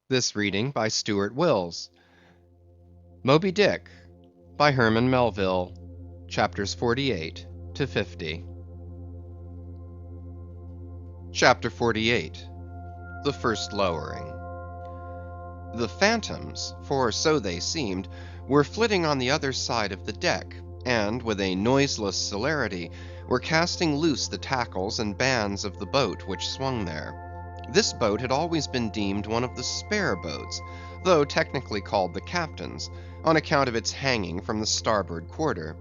This reading by Stuart Wills. Moby-Dick by Herman Melville. Chapters 48 to 50. Chapter 48. The First Lowering. The phantoms, for so they seemed, were flitting on the other side of the deck, and with a noiseless celerity were casting loose the tackles and bands of the boat which swung there. This boat had always been deemed one of the spare boats, though technically called the captain's, on account of its hanging from the starboard quarter.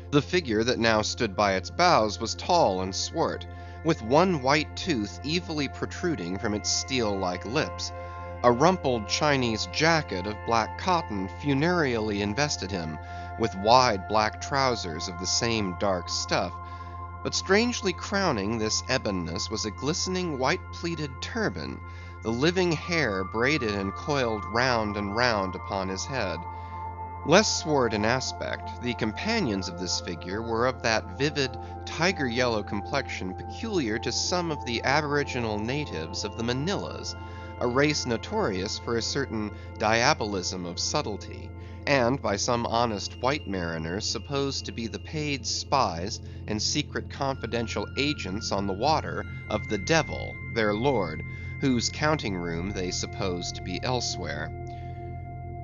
The figure that now stood by its bows was tall and swart, with one white tooth evilly protruding from its steel-like lips. A rumpled Chinese jacket of black cotton funereally invested him, with wide black trousers of the same dark stuff. But strangely crowning this ebonness was a glistening white pleated turban, the living hair braided and coiled round and round upon his head. Less swart in aspect, the companions of this figure were of that vivid, tiger-yellow complexion peculiar to some of the aboriginal natives of the Manillas, a race notorious for a certain diabolism of subtlety, and by some honest white mariners supposed to be the paid spies and secret confidential agents on the water of the devil, their lord, whose counting-room they supposed to be elsewhere.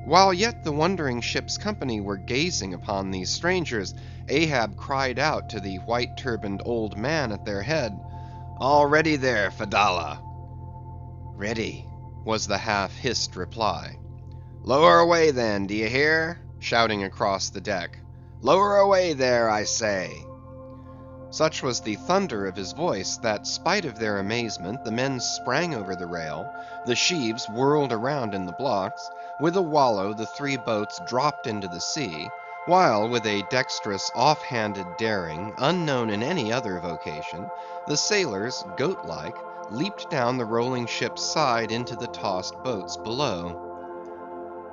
While yet the wondering ship's company were gazing upon these strangers, Ahab cried out to the white-turbaned old man at their head, "All ready there, Fedallah?" "Ready," was the half-hissed reply. "Lower away then, d'ye hear?" shouting across the deck. "Lower away there, I say." Such was the thunder of his voice, that spite of their amazement, the men sprang over the rail, the sheaves whirled around in the blocks, with a wallow the three boats dropped into the sea, while with a dexterous off-handed daring, unknown in any other vocation, the sailors, goat-like, leaped down the rolling ship's side into the tossed boats below.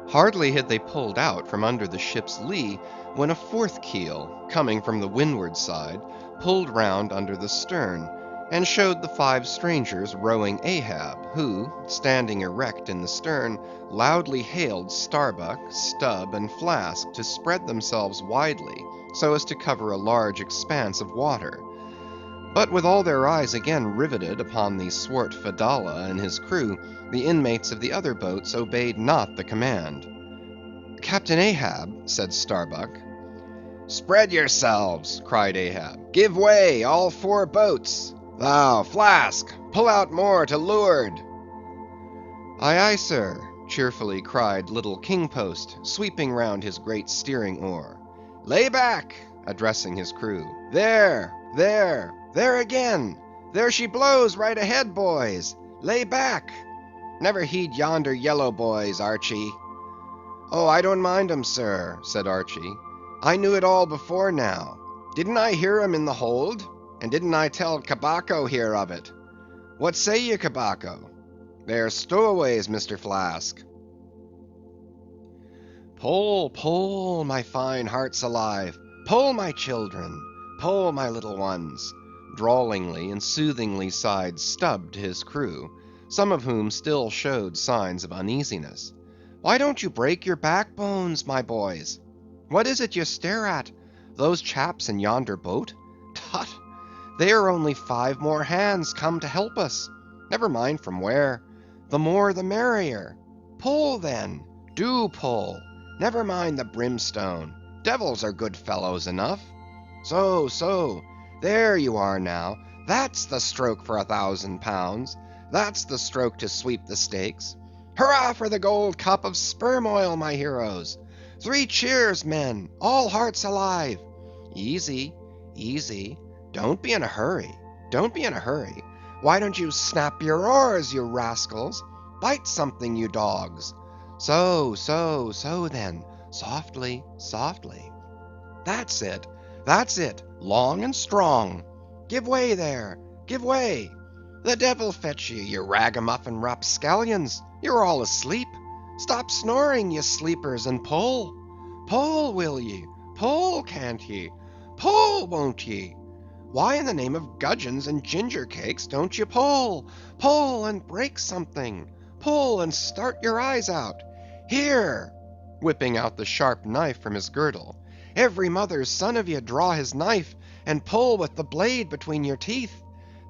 Hardly had they pulled out from under the ship's lee, when a fourth keel, coming from the windward side, pulled round under the stern, and showed the five strangers rowing Ahab, who, standing erect in the stern, loudly hailed Starbuck, Stubb, and Flask to spread themselves widely, so as to cover a large expanse of water. But with all their eyes again riveted upon the swart Fedallah and his crew, the inmates of the other boats obeyed not the command. "Captain Ahab," said Starbuck. "Spread yourselves," cried Ahab. "Give way, all four boats. Thou, Flask, pull out more to leeward." "Aye, aye, sir," cheerfully cried little King Post, sweeping round his great steering oar. "Lay back," addressing his crew. "There, there, there again! There she blows right ahead, boys! Lay back! Never heed yonder yellow boys, Archie." "Oh, I don't mind 'em, sir," said Archie. "I knew it all before now. Didn't I hear 'em in the hold? And didn't I tell Cabaco here of it? What say ye, Cabaco? They're stowaways, Mr. Flask." "Pull, pull, my fine hearts alive! Pull, my children! Pull, my little ones!" drawlingly and soothingly sighed Stubb to his crew, some of whom still showed signs of uneasiness. "Why don't you break your backbones, my boys? What is it you stare at? Those chaps in yonder boat? Tut! They are only 5 more hands come to help us. Never mind from where. The more the merrier. Pull then. Do pull. Never mind the brimstone. Devils are good fellows enough. So, so. There you are now. That's the stroke for £1,000. That's the stroke to sweep the stakes. Hurrah for the gold cup of sperm oil, my heroes! 3 cheers, men! All hearts alive! Easy, easy. Don't be in a hurry. Don't be in a hurry. Why don't you snap your oars, you rascals? Bite something, you dogs. So, so, so then. Softly, softly. That's it. That's it. Long and strong. Give way there. Give way. The devil fetch ye, you ragamuffin rapscallions. You're all asleep. Stop snoring, ye sleepers, and pull. Pull, will ye? Pull, can't ye? Pull, won't ye? Why in the name of gudgeons and ginger cakes don't you pull? Pull and break something. Pull and start your eyes out. Here!" whipping out the sharp knife from his girdle. "Every mother's son of ye draw his knife, and pull with the blade between your teeth.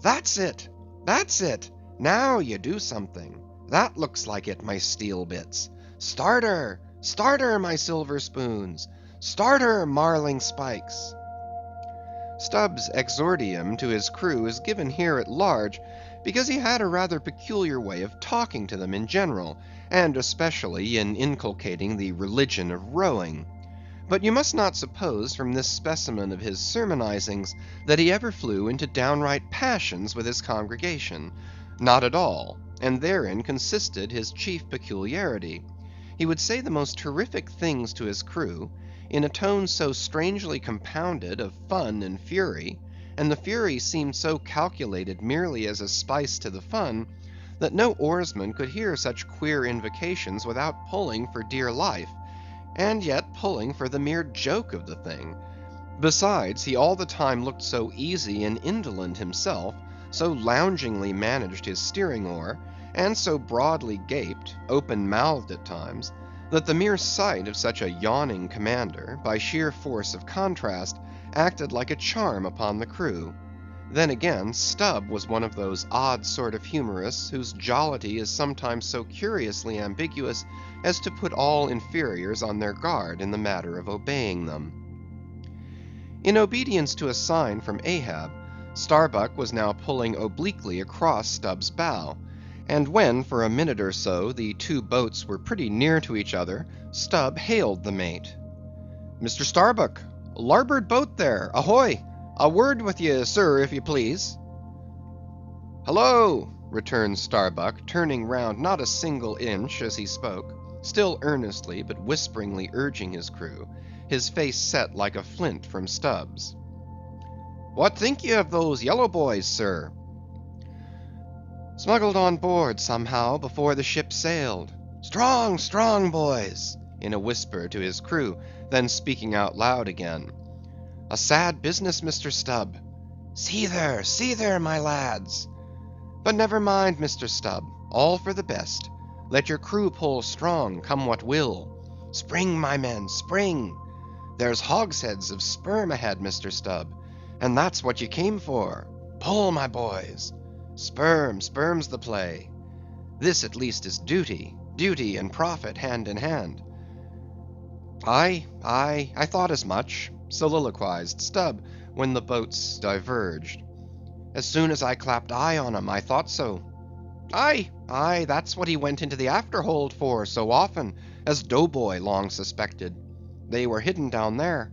That's it, that's it. Now you do something. That looks like it, my steel bits. Start her, my silver spoons. Start her, marling spikes." Stubb's exordium to his crew is given here at large, because he had a rather peculiar way of talking to them in general, and especially in inculcating the religion of rowing. But you must not suppose from this specimen of his sermonizings that he ever flew into downright passions with his congregation. Not at all, and therein consisted his chief peculiarity. He would say the most terrific things to his crew, in a tone so strangely compounded of fun and fury, and the fury seemed so calculated merely as a spice to the fun, that no oarsman could hear such queer invocations without pulling for dear life, and yet pulling for the mere joke of the thing. Besides, he all the time looked so easy and indolent himself, so loungingly managed his steering oar, and so broadly gaped, open-mouthed at times, that the mere sight of such a yawning commander, by sheer force of contrast, acted like a charm upon the crew. Then again, Stubb was one of those odd sort of humorists whose jollity is sometimes so curiously ambiguous as to put all inferiors on their guard in the matter of obeying them. In obedience to a sign from Ahab, Starbuck was now pulling obliquely across Stubb's bow, and when for a minute or so the two boats were pretty near to each other, Stubb hailed the mate. "Mr. Starbuck, larboard boat there, ahoy! A word with ye, sir, if ye please." "Hallo!" returned Starbuck, turning round not a single inch as he spoke, still earnestly but whisperingly urging his crew, his face set like a flint from Stubb's. "What think ye of those yellow boys, sir?" "Smuggled on board, somehow, before the ship sailed. Strong, strong boys!" in a whisper to his crew, then speaking out loud again. "A sad business, Mr. Stubb. See there, my lads. But never mind, Mr. Stubb, all for the best. Let your crew pull strong, come what will. Spring, my men, spring. There's hogsheads of sperm ahead, Mr. Stubb, and that's what you came for. Pull, my boys. Sperm's the play. This at least is duty and profit hand in hand." "Aye, I thought as much," soliloquized Stubb, when the boats diverged. "As soon as I clapped eye on 'em, I thought so. Aye, that's what he went into the afterhold for so often, as Doughboy long suspected. They were hidden down there.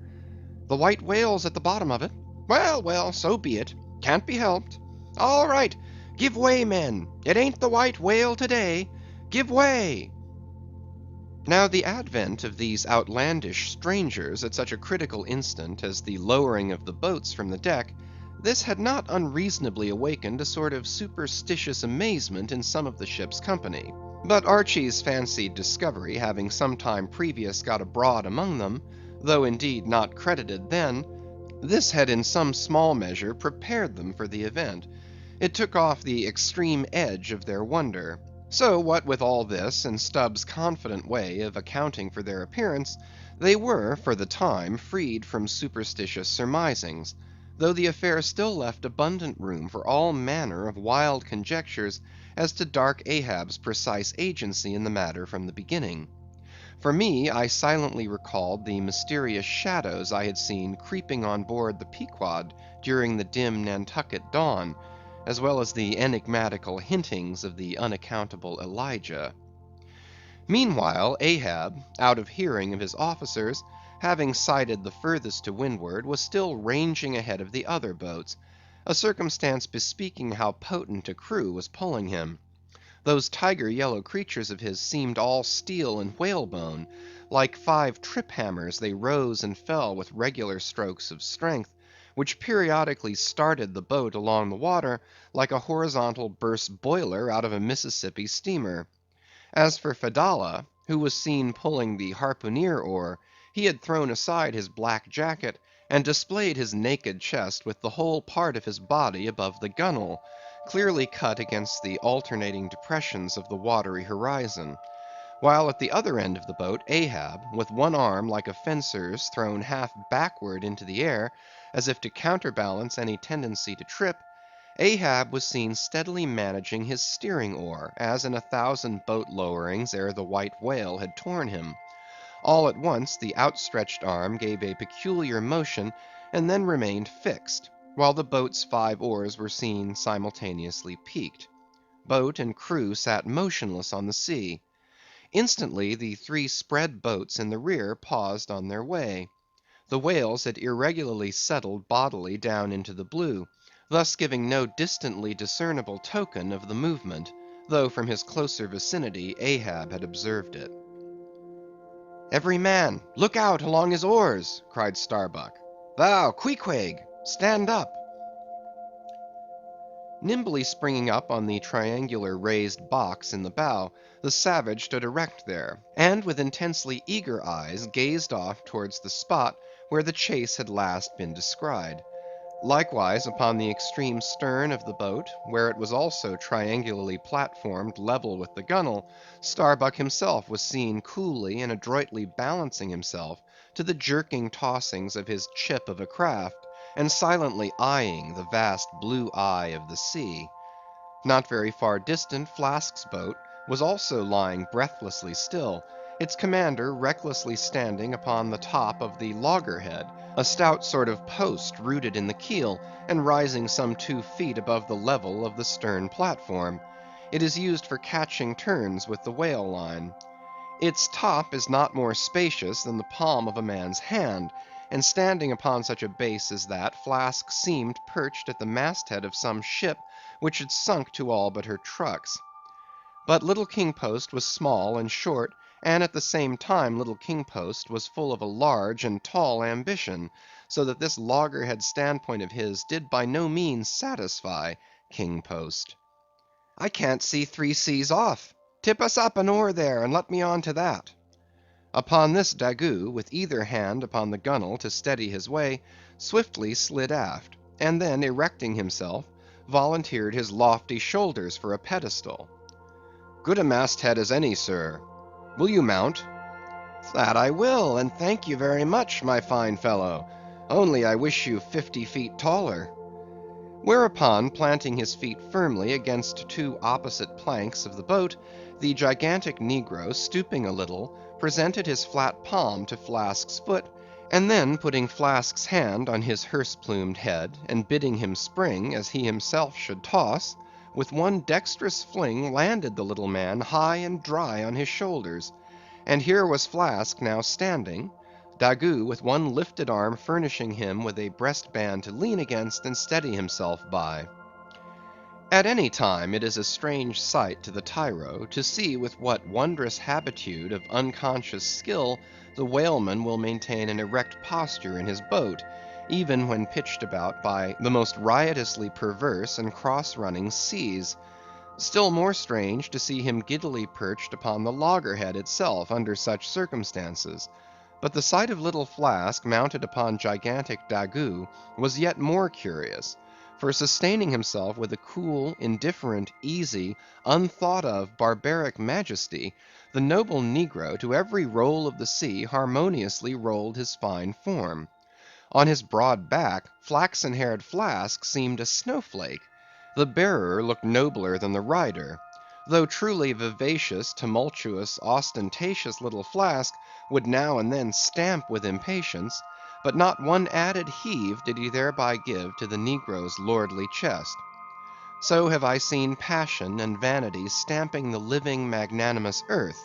The white whale's at the bottom of it. Well, so be it. Can't be helped. All right, give way, men. It ain't the white whale today. Give way." Now the advent of these outlandish strangers at such a critical instant as the lowering of the boats from the deck, this had not unreasonably awakened a sort of superstitious amazement in some of the ship's company. But Archy's fancied discovery having some time previous got abroad among them, though indeed not credited then, this had in some small measure prepared them for the event. It took off the extreme edge of their wonder. So what with all this, and Stubb's confident way of accounting for their appearance, they were, for the time, freed from superstitious surmisings, though the affair still left abundant room for all manner of wild conjectures as to dark Ahab's precise agency in the matter from the beginning. For me, I silently recalled the mysterious shadows I had seen creeping on board the Pequod during the dim Nantucket dawn, as well as the enigmatical hintings of the unaccountable Elijah. Meanwhile, Ahab, out of hearing of his officers, having sighted the furthest to windward, was still ranging ahead of the other boats, a circumstance bespeaking how potent a crew was pulling him. Those tiger yellow creatures of his seemed all steel and whalebone; like 5 trip hammers they rose and fell with regular strokes of strength, which periodically started the boat along the water like a horizontal burst boiler out of a Mississippi steamer. As for Fedallah, who was seen pulling the harpooneer oar, he had thrown aside his black jacket, and displayed his naked chest with the whole part of his body above the gunwale, clearly cut against the alternating depressions of the watery horizon, while at the other end of the boat Ahab, with one arm like a fencer's thrown half backward into the air, as if to counterbalance any tendency to trip, Ahab was seen steadily managing his steering oar, as in 1,000 boat lowerings ere the white whale had torn him. All at once the outstretched arm gave a peculiar motion, and then remained fixed, while the boat's 5 oars were seen simultaneously peaked. Boat and crew sat motionless on the sea. Instantly the 3 spread boats in the rear paused on their way. The whales had irregularly settled bodily down into the blue, thus giving no distantly discernible token of the movement, though from his closer vicinity Ahab had observed it. "Every man, look out along his oars!" cried Starbuck. "Thou, Queequeg, stand up!" Nimbly springing up on the triangular raised box in the bow, the savage stood erect there, and with intensely eager eyes gazed off towards the spot where the chase had last been descried. Likewise upon the extreme stern of the boat, where it was also triangularly platformed level with the gunwale, Starbuck himself was seen coolly and adroitly balancing himself to the jerking tossings of his chip of a craft, and silently eyeing the vast blue eye of the sea. Not very far distant Flask's boat was also lying breathlessly still, its commander recklessly standing upon the top of the loggerhead, a stout sort of post rooted in the keel, and rising some 2 feet above the level of the stern platform. It is used for catching turns with the whale line. Its top is not more spacious than the palm of a man's hand, and standing upon such a base as that, Flask seemed perched at the masthead of some ship which had sunk to all but her trucks. But Little King Post was small and short, and at the same time Little King Post was full of a large and tall ambition, so that this loggerhead standpoint of his did by no means satisfy King Post. "I can't see 3 seas off. Tip us up an oar there, and let me on to that." Upon this Daggoo, with either hand upon the gunwale to steady his way, swiftly slid aft, and then erecting himself, volunteered his lofty shoulders for a pedestal. "Good a masthead as any, sir. Will you mount?" "That I will, and thank you very much, my fine fellow. Only I wish you 50 feet taller." Whereupon, planting his feet firmly against 2 opposite planks of the boat, the gigantic negro, stooping a little, presented his flat palm to Flask's foot, and then putting Flask's hand on his hearse-plumed head, and bidding him spring as he himself should toss, with one dexterous fling landed the little man high and dry on his shoulders; and here was Flask now standing, Daggoo with one lifted arm furnishing him with a breastband to lean against and steady himself by. At any time it is a strange sight to the tyro to see with what wondrous habitude of unconscious skill the whaleman will maintain an erect posture in his boat, even when pitched about by the most riotously perverse and cross-running seas. Still more strange to see him giddily perched upon the loggerhead itself under such circumstances. But the sight of little Flask mounted upon gigantic Daggoo was yet more curious, for sustaining himself with a cool, indifferent, easy, unthought of, barbaric majesty, the noble negro to every roll of the sea harmoniously rolled his fine form. On his broad back, flaxen-haired Flask seemed a snowflake. The bearer looked nobler than the rider. Though truly vivacious, tumultuous, ostentatious little Flask would now and then stamp with impatience, but not one added heave did he thereby give to the negro's lordly chest. So have I seen passion and vanity stamping the living magnanimous earth,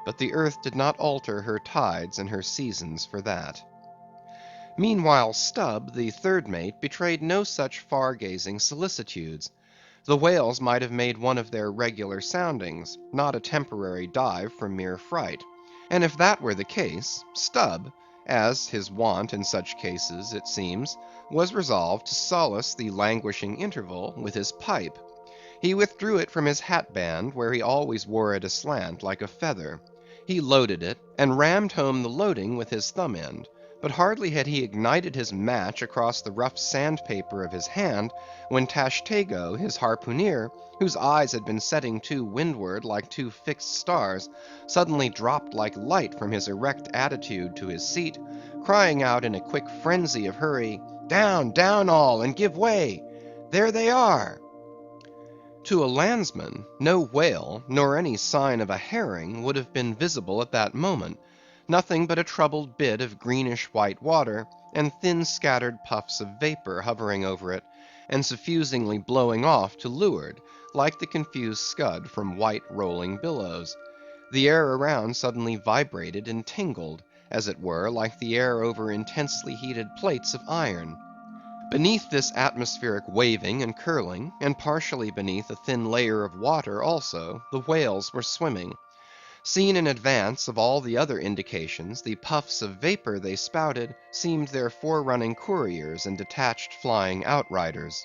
but the earth did not alter her tides and her seasons for that. Meanwhile Stubb, the third mate, betrayed no such far-gazing solicitudes. The whales might have made one of their regular soundings, not a temporary dive from mere fright; and if that were the case, Stubb, as his wont in such cases it seems, was resolved to solace the languishing interval with his pipe. He withdrew it from his hat-band, where he always wore it aslant like a feather. He loaded it, and rammed home the loading with his thumb end, But hardly had he ignited his match across the rough sandpaper of his hand, when Tashtego, his harpooneer, whose eyes had been setting to windward like two fixed stars, suddenly dropped like light from his erect attitude to his seat, crying out in a quick frenzy of hurry, "Down, down all, and give way! There they are!" To a landsman, no whale, nor any sign of a herring would have been visible at that moment; nothing but a troubled bit of greenish white water, and thin scattered puffs of vapor hovering over it, and suffusingly blowing off to leeward, like the confused scud from white rolling billows. The air around suddenly vibrated and tingled, as it were, like the air over intensely heated plates of iron. Beneath this atmospheric waving and curling, and partially beneath a thin layer of water also, the whales were swimming. Seen in advance of all the other indications, the puffs of vapor they spouted seemed their forerunning couriers and detached flying outriders.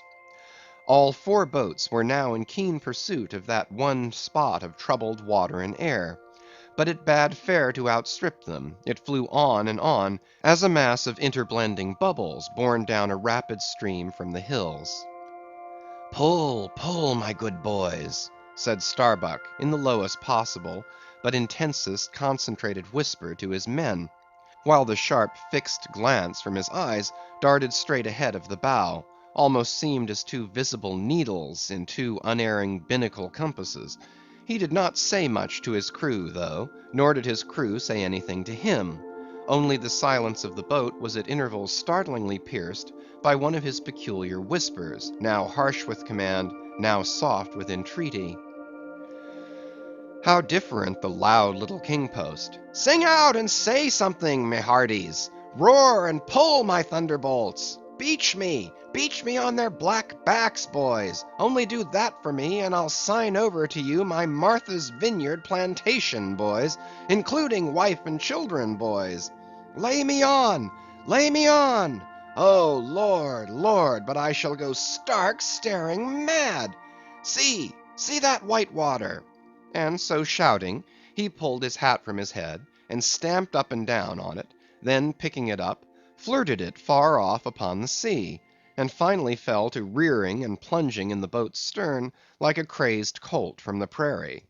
All four boats were now in keen pursuit of that one spot of troubled water and air. But it bade fair to outstrip them; it flew on and on, as a mass of interblending bubbles borne down a rapid stream from the hills. "Pull, pull, my good boys," said Starbuck in the lowest possible, but intensest concentrated whisper to his men, while the sharp fixed glance from his eyes darted straight ahead of the bow, almost seemed as two visible needles in two unerring binnacle compasses. He did not say much to his crew, though, nor did his crew say anything to him; only the silence of the boat was at intervals startlingly pierced by one of his peculiar whispers, now harsh with command, now soft with entreaty. How different the loud little king post! "Sing out and say something, me hearties! Roar and pull, my thunderbolts! Beach me on their black backs, boys! Only do that for me, and I'll sign over to you my Martha's Vineyard plantation, boys, including wife and children, boys! Lay me on! Lay me on! Oh, Lord, Lord, but I shall go stark, staring mad! See, see that white water!" And so shouting, he pulled his hat from his head, and stamped up and down on it; then picking it up, flirted it far off upon the sea, and finally fell to rearing and plunging in the boat's stern, like a crazed colt from the prairie.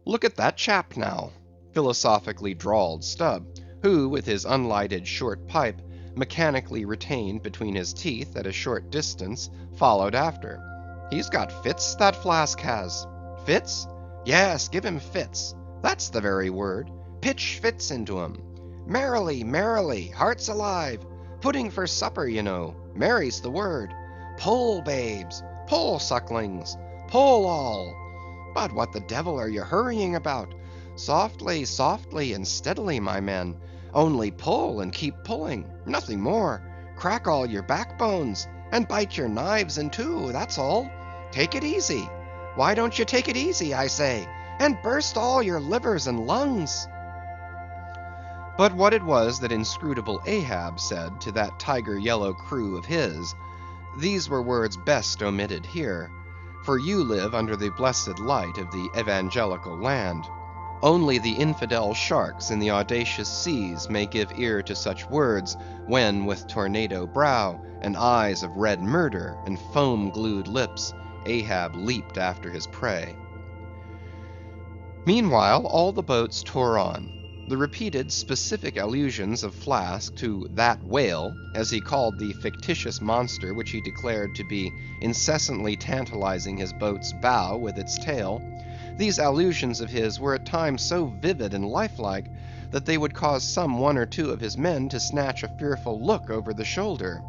"Look at that chap now," philosophically drawled Stubb, who, with his unlighted short pipe, mechanically retained between his teeth at a short distance, followed after. "He's got fits, that Flask has. Fits? Yes, give him fits. That's the very word. Pitch fits into 'em. Merrily, merrily, hearts alive. Pudding for supper, you know. Merry's the word. Pull, babes. Pull, sucklings. Pull all. But what the devil are you hurrying about? Softly, softly, and steadily, my men. Only pull and keep pulling. Nothing more. Crack all your backbones, and bite your knives in two, that's all. Take it easy. Why don't you take it easy, I say, and burst all your livers and lungs?" But what it was that inscrutable Ahab said to that tiger yellow crew of his, these were words best omitted here; for you live under the blessed light of the evangelical land. Only the infidel sharks in the audacious seas may give ear to such words, when with tornado brow, and eyes of red murder, and foam-glued lips, Ahab leaped after his prey. Meanwhile all the boats tore on. The repeated specific allusions of Flask to "that whale," as he called the fictitious monster which he declared to be incessantly tantalizing his boat's bow with its tail, these allusions of his were at times so vivid and lifelike, that they would cause some one or two of his men to snatch a fearful look over the shoulder.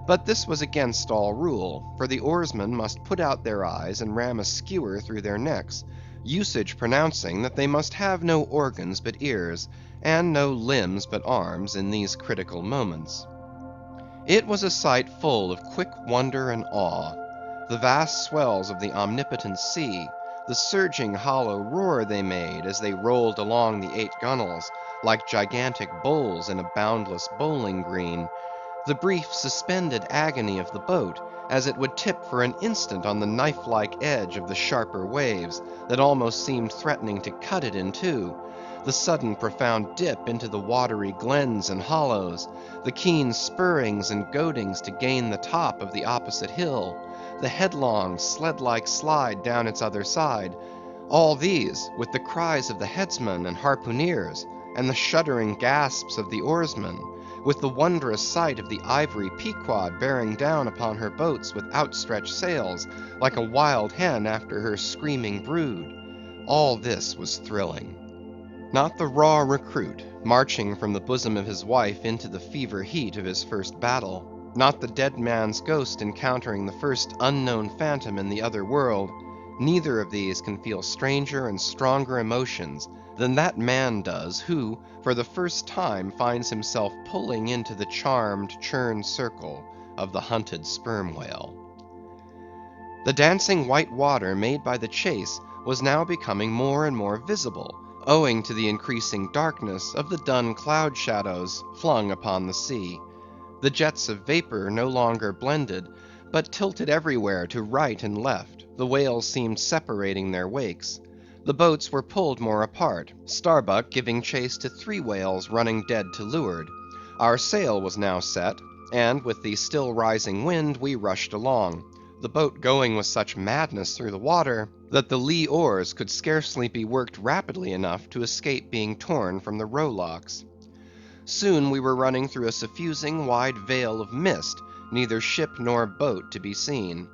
But this was against all rule, for the oarsmen must put out their eyes and ram a skewer through their necks, usage pronouncing that they must have no organs but ears, and no limbs but arms in these critical moments. It was a sight full of quick wonder and awe. The vast swells of the omnipotent sea, the surging hollow roar they made as they rolled along the 8 gunwales, like gigantic bowls in a boundless bowling green; the brief suspended agony of the boat, as it would tip for an instant on the knife-like edge of the sharper waves, that almost seemed threatening to cut it in two; the sudden profound dip into the watery glens and hollows, the keen spurrings and goadings to gain the top of the opposite hill, the headlong, sled-like slide down its other side, all these, with the cries of the headsmen and harpooneers, and the shuddering gasps of the oarsmen, with the wondrous sight of the ivory Pequod bearing down upon her boats with outstretched sails, like a wild hen after her screaming brood, all this was thrilling. Not the raw recruit, marching from the bosom of his wife into the fever heat of his first battle; not the dead man's ghost encountering the first unknown phantom in the other world; neither of these can feel stranger and stronger emotions than that man does who, for the first time, finds himself pulling into the charmed, churned circle of the hunted sperm whale. The dancing white water made by the chase was now becoming more and more visible, owing to the increasing darkness of the dun cloud shadows flung upon the sea. The jets of vapor no longer blended, but tilted everywhere to right and left; the whales seemed separating their wakes. The boats were pulled more apart, Starbuck giving chase to 3 whales running dead to leeward. Our sail was now set, and with the still rising wind we rushed along, the boat going with such madness through the water, that the lee oars could scarcely be worked rapidly enough to escape being torn from the rowlocks. Soon we were running through a suffusing wide veil of mist, neither ship nor boat to be seen.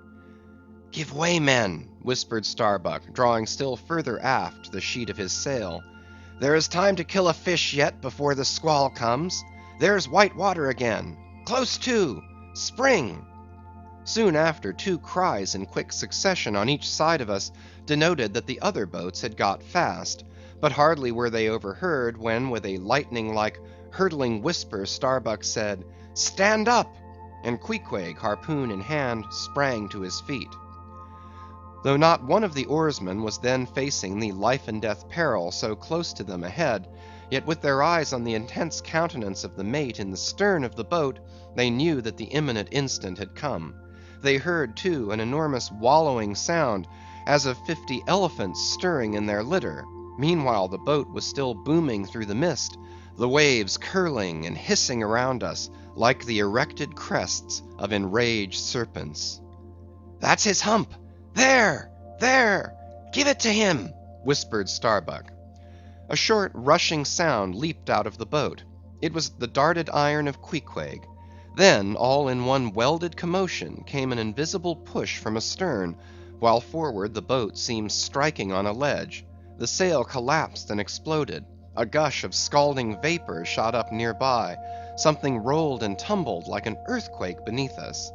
"Give way, men," whispered Starbuck, drawing still further aft the sheet of his sail. "There is time to kill a fish yet before the squall comes. There's white water again. Close to! Spring!" Soon after, 2 cries in quick succession on each side of us denoted that the other boats had got fast; but hardly were they overheard, when with a lightning-like, hurtling whisper, Starbuck said, "Stand up!" and Queequeg, harpoon in hand, sprang to his feet. Though not one of the oarsmen was then facing the life and death peril so close to them ahead, yet with their eyes on the intense countenance of the mate in the stern of the boat, they knew that the imminent instant had come. They heard, too, an enormous wallowing sound, as of 50 elephants stirring in their litter. Meanwhile the boat was still booming through the mist, the waves curling and hissing around us like the erected crests of enraged serpents. "That's his hump! There! There! Give it to him!" whispered Starbuck. A short rushing sound leaped out of the boat. It was the darted iron of Queequeg. Then, all in one welded commotion, came an invisible push from astern, while forward the boat seemed striking on a ledge. The sail collapsed and exploded. A gush of scalding vapor shot up near by. Something rolled and tumbled like an earthquake beneath us.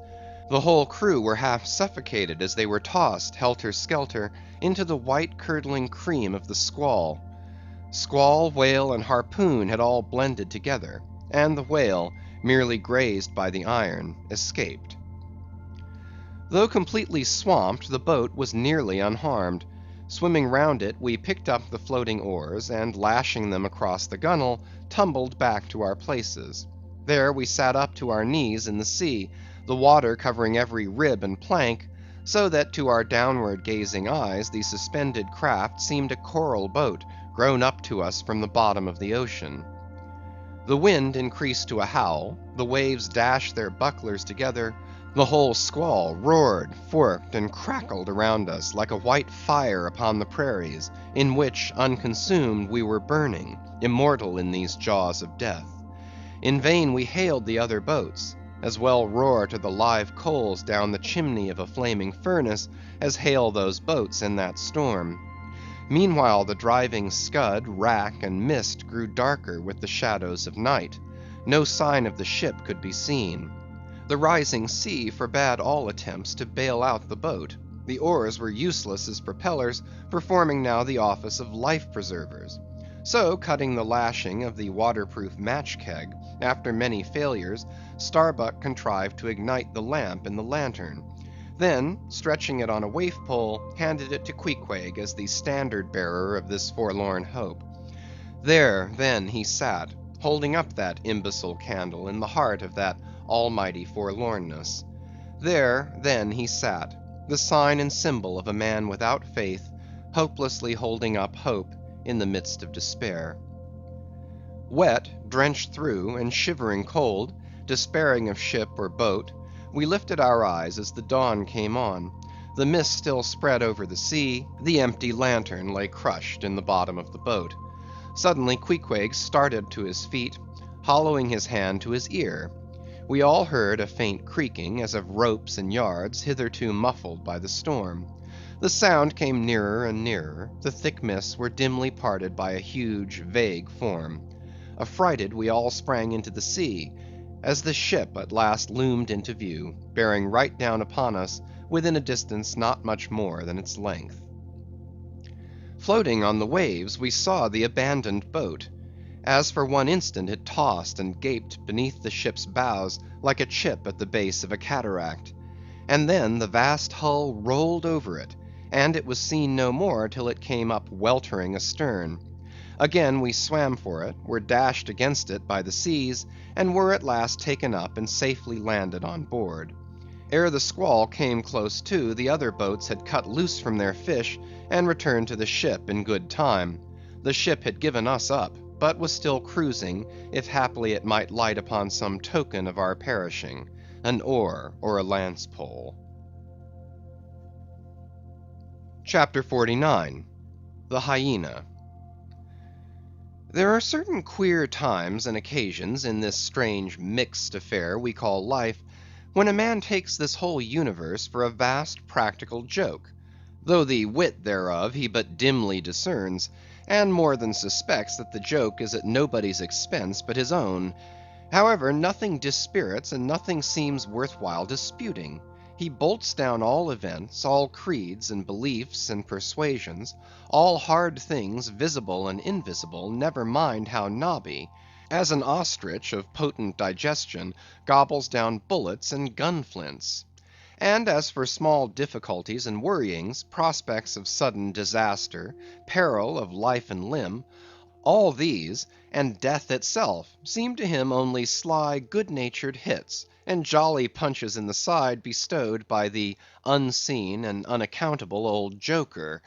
The whole crew were half suffocated as they were tossed, helter-skelter, into the white curdling cream of the squall. Squall, whale, and harpoon had all blended together, and the whale, merely grazed by the iron, escaped. Though completely swamped, the boat was nearly unharmed. Swimming round it, we picked up the floating oars, and lashing them across the gunwale, tumbled back to our places. There we sat up to our knees in the sea, the water covering every rib and plank, so that to our downward gazing eyes the suspended craft seemed a coral boat grown up to us from the bottom of the ocean. The wind increased to a howl, the waves dashed their bucklers together, the whole squall roared, forked, and crackled around us like a white fire upon the prairies, in which, unconsumed, we were burning, immortal in these jaws of death. In vain we hailed the other boats; as well roar to the live coals down the chimney of a flaming furnace, as hail those boats in that storm. Meanwhile the driving scud, rack, and mist grew darker with the shadows of night. No sign of the ship could be seen. The rising sea forbade all attempts to bail out the boat. The oars were useless as propellers, performing now the office of life preservers. So, cutting the lashing of the waterproof match keg, after many failures, Starbuck contrived to ignite the lamp in the lantern. Then, stretching it on a waif pole, handed it to Queequeg as the standard bearer of this forlorn hope. There, then, he sat, holding up that imbecile candle in the heart of that almighty forlornness. There, then, he sat, the sign and symbol of a man without faith, hopelessly holding up hope in the midst of despair. Wet, drenched through, and shivering cold, despairing of ship or boat, we lifted our eyes as the dawn came on. The mist still spread over the sea, the empty lantern lay crushed in the bottom of the boat. Suddenly Queequeg started to his feet, hollowing his hand to his ear. We all heard a faint creaking as of ropes and yards hitherto muffled by the storm. The sound came nearer and nearer; the thick mists were dimly parted by a huge, vague form. Affrighted, we all sprang into the sea, as the ship at last loomed into view, bearing right down upon us within a distance not much more than its length. Floating on the waves, we saw the abandoned boat. As for one instant it tossed and gaped beneath the ship's bows like a chip at the base of a cataract. And then the vast hull rolled over it, and it was seen no more till it came up weltering astern. Again we swam for it, were dashed against it by the seas, and were at last taken up and safely landed on board. Ere the squall came close to, the other boats had cut loose from their fish, and returned to the ship in good time. The ship had given us up, but was still cruising, if haply it might light upon some token of our perishing, an oar or a lance pole. Chapter 49. The Hyena. There are certain queer times and occasions in this strange mixed affair we call life, when a man takes this whole universe for a vast practical joke, though the wit thereof he but dimly discerns, and more than suspects that the joke is at nobody's expense but his own. However, nothing dispirits and nothing seems worth while disputing. He bolts down all events, all creeds and beliefs and persuasions, all hard things visible and invisible, never mind how knobby, as an ostrich of potent digestion gobbles down bullets and gun flints. And as for small difficulties and worryings, prospects of sudden disaster, peril of life and limb, all these, and death itself, seem to him only sly, good-natured hits, and jolly punches in the side bestowed by the unseen and unaccountable old joker.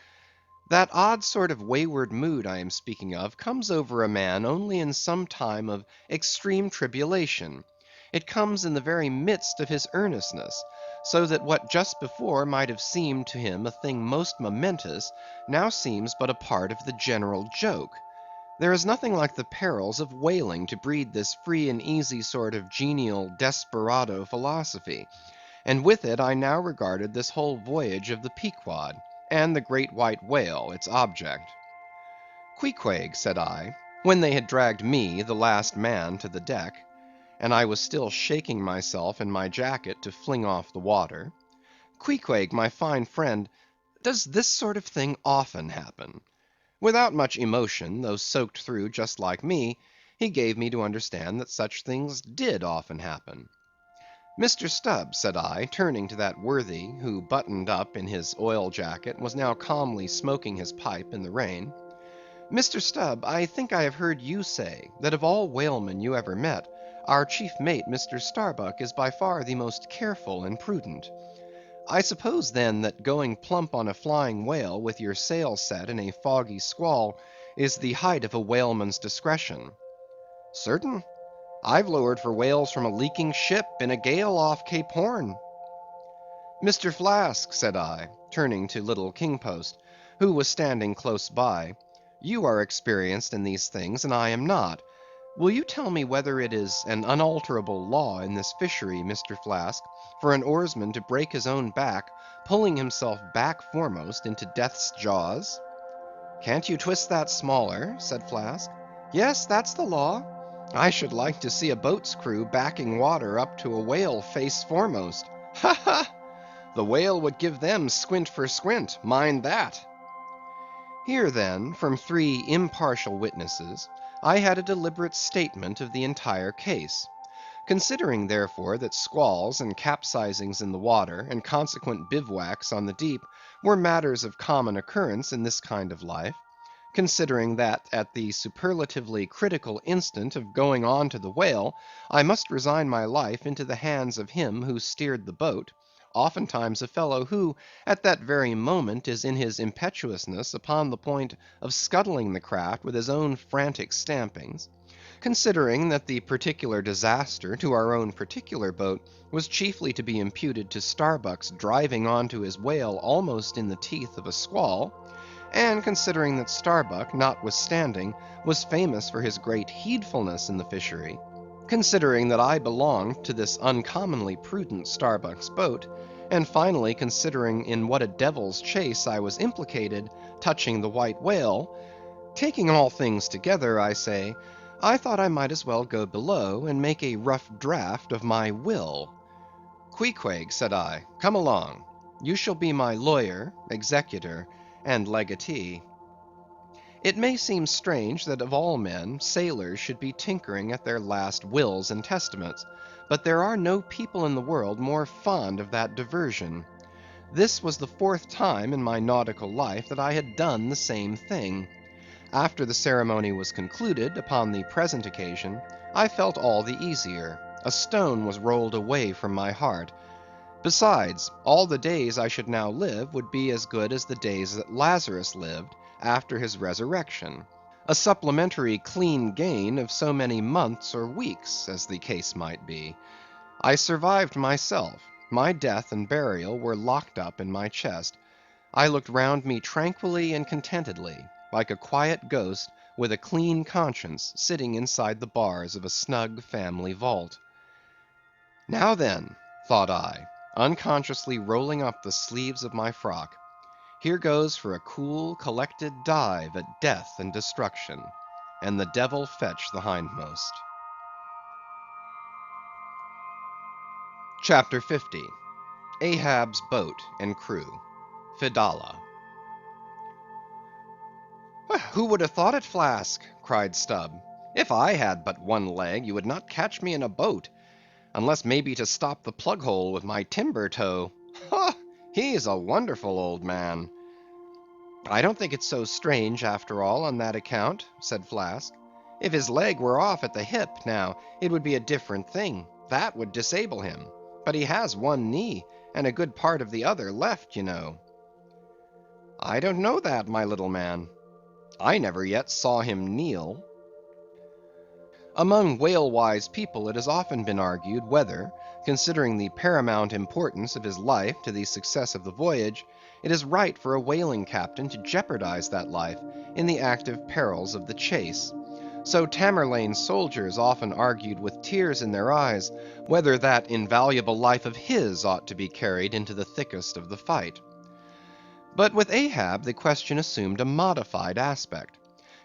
That odd sort of wayward mood I am speaking of comes over a man only in some time of extreme tribulation. It comes in the very midst of his earnestness, so that what just before might have seemed to him a thing most momentous, now seems but a part of the general joke. There is nothing like the perils of whaling to breed this free and easy sort of genial desperado philosophy, and with it I now regarded this whole voyage of the Pequod, and the great white whale its object. "Queequeg," said I, when they had dragged me, the last man, to the deck, and I was still shaking myself in my jacket to fling off the water, "Queequeg, my fine friend, does this sort of thing often happen?" Without much emotion, though soaked through just like me, he gave me to understand that such things did often happen. "Mr. Stubb," said I, turning to that worthy, who buttoned up in his oil jacket, was now calmly smoking his pipe in the rain, "Mr. Stubb, I think I have heard you say, that of all whalemen you ever met, our chief mate, Mr. Starbuck, is by far the most careful and prudent. I suppose, then, that going plump on a flying whale with your sail set in a foggy squall is the height of a whaleman's discretion." "Certain. I've lowered for whales from a leaking ship in a gale off Cape Horn." "Mr. Flask," said I, turning to little King Post, who was standing close by, "you are experienced in these things, and I am not. Will you tell me whether it is an unalterable law in this fishery, Mr. Flask, for an oarsman to break his own back, pulling himself back foremost into death's jaws?" "Can't you twist that smaller?" said Flask. "Yes, that's the law. I should like to see a boat's crew backing water up to a whale face foremost. Ha, ha! The whale would give them squint for squint, mind that." Here, then, from three impartial witnesses, I had a deliberate statement of the entire case. Considering, therefore, that squalls and capsizings in the water, and consequent bivouacs on the deep, were matters of common occurrence in this kind of life; considering that at the superlatively critical instant of going on to the whale, I must resign my life into the hands of him who steered the boat, oftentimes a fellow who, at that very moment, is in his impetuousness upon the point of scuttling the craft with his own frantic stampings; considering that the particular disaster to our own particular boat was chiefly to be imputed to Starbuck's driving onto his whale almost in the teeth of a squall, and considering that Starbuck, notwithstanding, was famous for his great heedfulness in the fishery; considering that I belonged to this uncommonly prudent Starbuck's boat; and finally considering in what a devil's chase I was implicated touching the white whale; taking all things together, I say, I thought I might as well go below and make a rough draft of my will. Queequeg, said I, come along. You shall be my lawyer, executor, and legatee. It may seem strange that of all men, sailors should be tinkering at their last wills and testaments, but there are no people in the world more fond of that diversion. This was the 4th time in my nautical life that I had done the same thing. After the ceremony was concluded, upon the present occasion, I felt all the easier. A stone was rolled away from my heart. Besides, all the days I should now live would be as good as the days that Lazarus lived after his resurrection; a supplementary clean gain of so many months or weeks, as the case might be. I survived myself; my death and burial were locked up in my chest. I looked round me tranquilly and contentedly, like a quiet ghost with a clean conscience sitting inside the bars of a snug family vault. Now then, thought I, unconsciously rolling up the sleeves of my frock, here goes for a cool, collected dive at death and destruction, and the devil fetch the hindmost. Chapter 50. Ahab's Boat and Crew. Fedallah. "Who would have thought it, Flask?" cried Stubb. "If I had but one leg, you would not catch me in a boat, unless maybe to stop the plug hole with my timber toe. Ha! He's a wonderful old man." "I don't think it so strange, after all, on that account," said Flask. "If his leg were off at the hip, now, it would be a different thing; that would disable him. But he has one knee, and a good part of the other left, you know." "I don't know that, my little man. I never yet saw him kneel." Among whale-wise people it has often been argued whether, considering the paramount importance of his life to the success of the voyage, it is right for a whaling captain to jeopardize that life in the active perils of the chase. So Tamerlane's soldiers often argued with tears in their eyes whether that invaluable life of his ought to be carried into the thickest of the fight. But with Ahab the question assumed a modified aspect.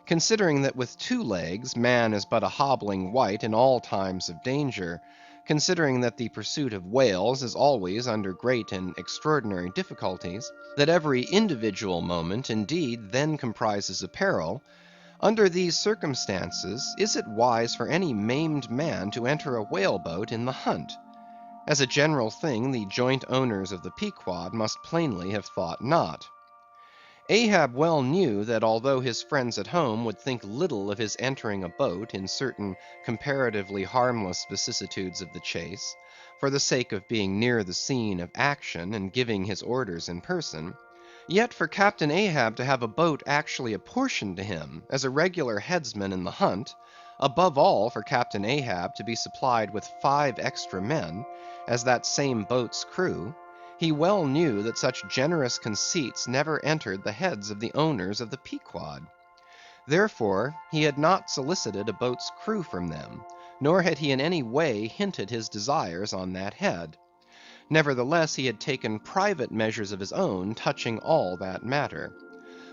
Considering that with 2 legs man is but a hobbling wight in all times of danger; considering that the pursuit of whales is always under great and extraordinary difficulties; that every individual moment, indeed, then comprises a peril; under these circumstances, is it wise for any maimed man to enter a whale boat in the hunt? As a general thing, the joint owners of the Pequod must plainly have thought not. Ahab well knew that although his friends at home would think little of his entering a boat in certain comparatively harmless vicissitudes of the chase, for the sake of being near the scene of action and giving his orders in person; yet for Captain Ahab to have a boat actually apportioned to him as a regular headsman in the hunt; above all, for Captain Ahab to be supplied with 5 extra men, as that same boat's crew; he well knew that such generous conceits never entered the heads of the owners of the Pequod. Therefore, he had not solicited a boat's crew from them, nor had he in any way hinted his desires on that head. Nevertheless, he had taken private measures of his own touching all that matter.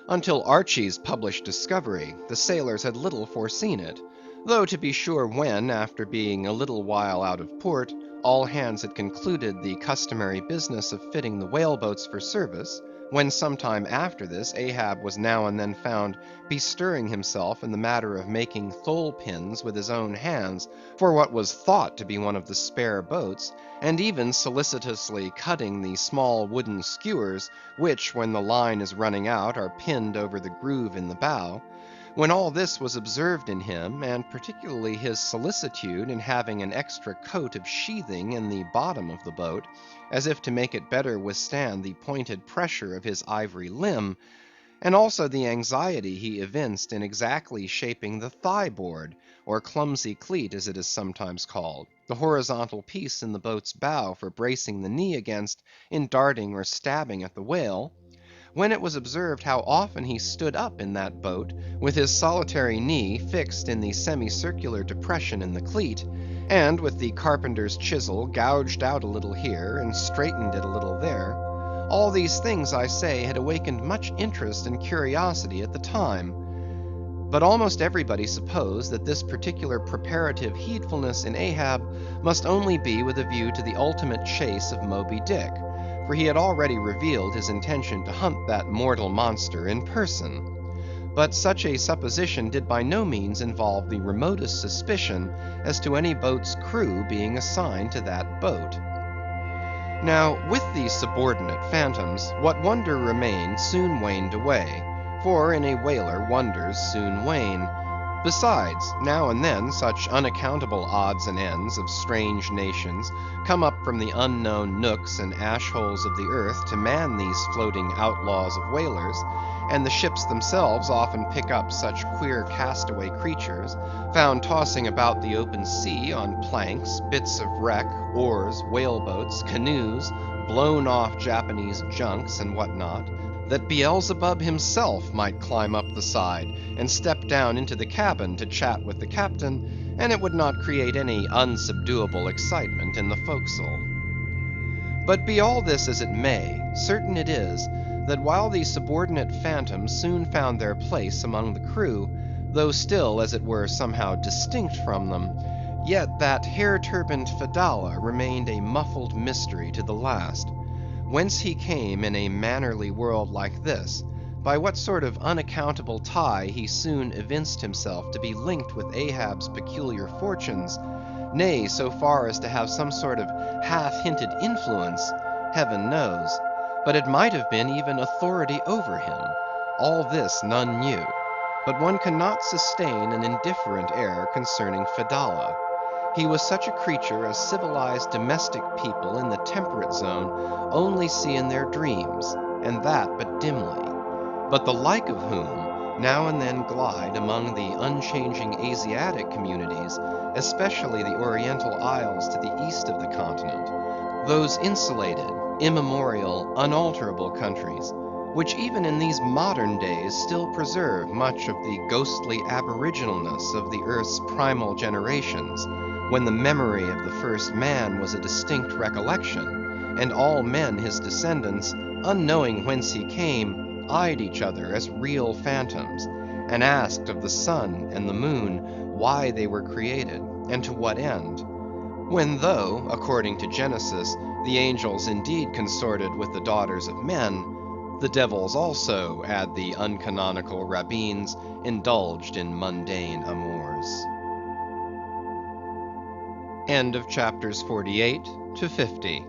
Until Archy's published discovery, the sailors had little foreseen it; though to be sure when, after being a little while out of port, all hands had concluded the customary business of fitting the whale boats for service; when some time after this Ahab was now and then found bestirring himself in the matter of making thole pins with his own hands for what was thought to be one of the spare boats, and even solicitously cutting the small wooden skewers which, when the line is running out, are pinned over the groove in the bow; when all this was observed in him, and particularly his solicitude in having an extra coat of sheathing in the bottom of the boat, as if to make it better withstand the pointed pressure of his ivory limb, and also the anxiety he evinced in exactly shaping the thigh board, or clumsy cleat as it is sometimes called, the horizontal piece in the boat's bow for bracing the knee against in darting or stabbing at the whale, when it was observed how often he stood up in that boat with his solitary knee fixed in the semicircular depression in the cleat, and with the carpenter's chisel gouged out a little here and straightened it a little there, all these things, I say, had awakened much interest and curiosity at the time. But almost everybody supposed that this particular preparative heedfulness in Ahab must only be with a view to the ultimate chase of Moby-Dick, for he had already revealed his intention to hunt that mortal monster in person. But such a supposition did by no means involve the remotest suspicion as to any boat's crew being assigned to that boat. Now, with these subordinate phantoms, what wonder remained soon waned away, for in a whaler wonders soon wane. Besides, now and then such unaccountable odds and ends of strange nations come up from the unknown nooks and ash holes of the earth to man these floating outlaws of whalers, and the ships themselves often pick up such queer castaway creatures, found tossing about the open sea on planks, bits of wreck, oars, whaleboats, canoes, blown off Japanese junks, and what not, that Beelzebub himself might climb up the side and step down into the cabin to chat with the captain, and it would not create any unsubduable excitement in the forecastle. But be all this as it may, certain it is, that while these subordinate phantoms soon found their place among the crew, though still, as it were, somehow distinct from them, yet that hair-turbaned Fedallah remained a muffled mystery to the last. Whence he came in a mannerly world like this, by what sort of unaccountable tie he soon evinced himself to be linked with Ahab's peculiar fortunes, nay, so far as to have some sort of half-hinted influence, heaven knows. But it might have been even authority over him. All this none knew. But one cannot sustain an indifferent air concerning Fedallah. He was such a creature as civilized domestic people in the temperate zone only see in their dreams, and that but dimly, but the like of whom now and then glide among the unchanging Asiatic communities, especially the Oriental Isles to the east of the continent, those insulated, immemorial, unalterable countries, which even in these modern days still preserve much of the ghostly aboriginalness of the earth's primal generations, when the memory of the first man was a distinct recollection, and all men his descendants, unknowing whence he came, eyed each other as real phantoms, and asked of the sun and the moon why they were created, and to what end. When though, according to Genesis, the angels indeed consorted with the daughters of men, the devils also, add the uncanonical rabbins, indulged in mundane amours. End of chapters 48 to 50.